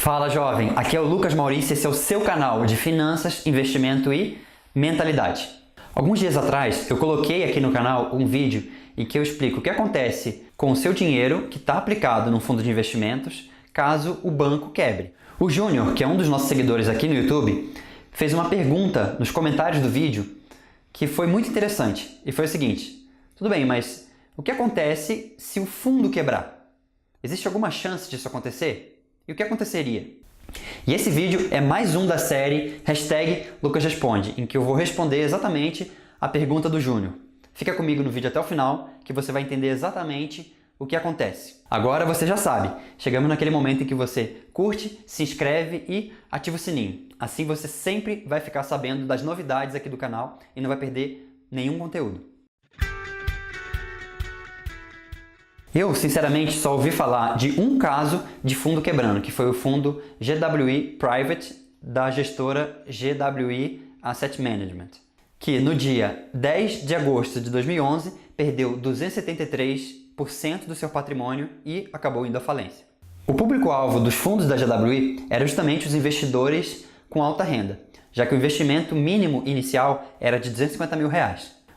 Fala jovem, aqui é o Lucas Maurício, esse é o seu canal de finanças, investimento e mentalidade. Alguns dias atrás eu coloquei aqui no canal um vídeo em que eu explico o que acontece com o seu dinheiro que está aplicado num fundo de investimentos caso o banco quebre. O Júnior, que é um dos nossos seguidores aqui no YouTube, fez uma pergunta nos comentários do vídeo que foi muito interessante e foi o seguinte: tudo bem, mas o que acontece se o fundo quebrar? Existe alguma chance disso acontecer? E o que aconteceria? E esse vídeo é mais um da série #LucasResponde, em que eu vou responder exatamente a pergunta do Júnior. Fica comigo no vídeo até o final, que você vai entender exatamente o que acontece. Agora você já sabe, chegamos naquele momento em que você curte, se inscreve e ativa o sininho. Assim você sempre vai ficar sabendo das novidades aqui do canal e não vai perder nenhum conteúdo. Eu, sinceramente, só ouvi falar de um caso de fundo quebrando, que foi o fundo GWI Private da gestora GWI Asset Management, que no dia 10 de agosto de 2011 perdeu 273% do seu patrimônio e acabou indo à falência. O público-alvo dos fundos da GWI era justamente os investidores com alta renda, já que o investimento mínimo inicial era de R$250 mil.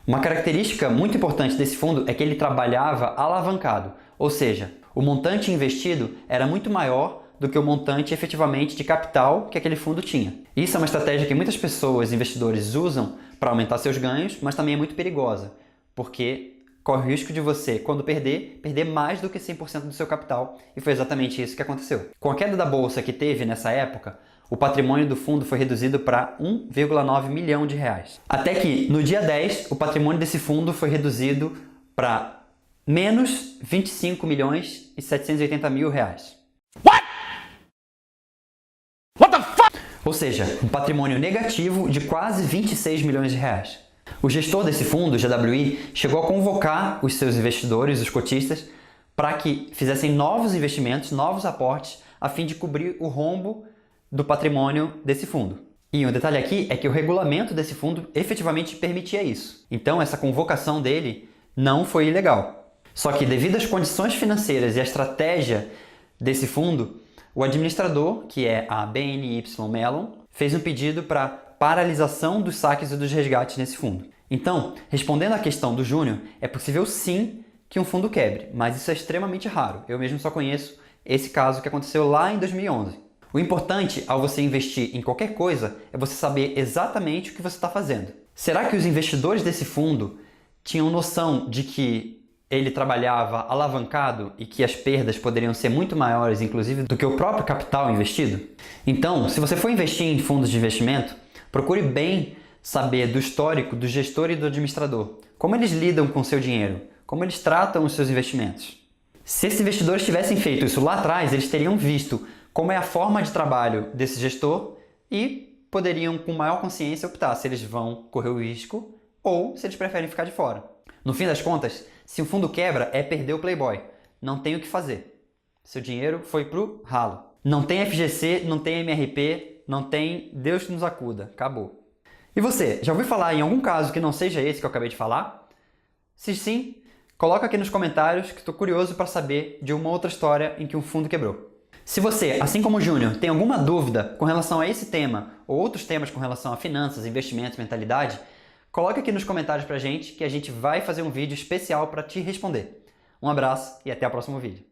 Uma característica muito importante desse fundo é que ele trabalhava alavancado, ou seja, o montante investido era muito maior do que o montante efetivamente de capital que aquele fundo tinha. Isso é uma estratégia que muitas pessoas, investidores, usam para aumentar seus ganhos, mas também é muito perigosa, porque corre o risco de você, quando perder mais do que 100% do seu capital, e foi exatamente isso que aconteceu. Com a queda da bolsa que teve nessa época, o patrimônio do fundo foi reduzido para R$1,9 milhão. Até que, no dia 10, o patrimônio desse fundo foi reduzido para menos R$25.780.000. What? What the fuck? Ou seja, um patrimônio negativo de quase R$26 milhões. O gestor desse fundo, GWI, chegou a convocar os seus investidores, os cotistas, para que fizessem novos investimentos, novos aportes, a fim de cobrir o rombo do patrimônio desse fundo. E um detalhe aqui é que o regulamento desse fundo efetivamente permitia isso. Então essa convocação dele não foi ilegal. Só que devido às condições financeiras e à estratégia desse fundo, o administrador, que é a BNY Mellon, fez um pedido para paralisação dos saques e dos resgates nesse fundo. Então, respondendo à questão do Júnior, é possível sim que um fundo quebre, mas isso é extremamente raro. Eu mesmo só conheço esse caso que aconteceu lá em 2011. O importante ao você investir em qualquer coisa é você saber exatamente o que você está fazendo. Será que os investidores desse fundo tinham noção de que ele trabalhava alavancado e que as perdas poderiam ser muito maiores, inclusive, do que o próprio capital investido? Então, se você for investir em fundos de investimento, procure bem saber do histórico do gestor e do administrador. Como eles lidam com o seu dinheiro, como eles tratam os seus investimentos. Se esses investidores tivessem feito isso lá atrás, eles teriam visto como é a forma de trabalho desse gestor e poderiam, com maior consciência, optar se eles vão correr o risco ou se eles preferem ficar de fora. No fim das contas, se um fundo quebra, é perder o Playboy. Não tem o que fazer. Seu dinheiro foi pro ralo. Não tem FGC, não tem MRP, não tem Deus que nos acuda. Acabou. E você, já ouviu falar em algum caso que não seja esse que eu acabei de falar? Se sim, coloca aqui nos comentários que estou curioso para saber de uma outra história em que um fundo quebrou. Se você, assim como o Júnior, tem alguma dúvida com relação a esse tema ou outros temas com relação a finanças, investimentos, mentalidade, coloque aqui nos comentários pra gente que a gente vai fazer um vídeo especial para te responder. Um abraço e até o próximo vídeo.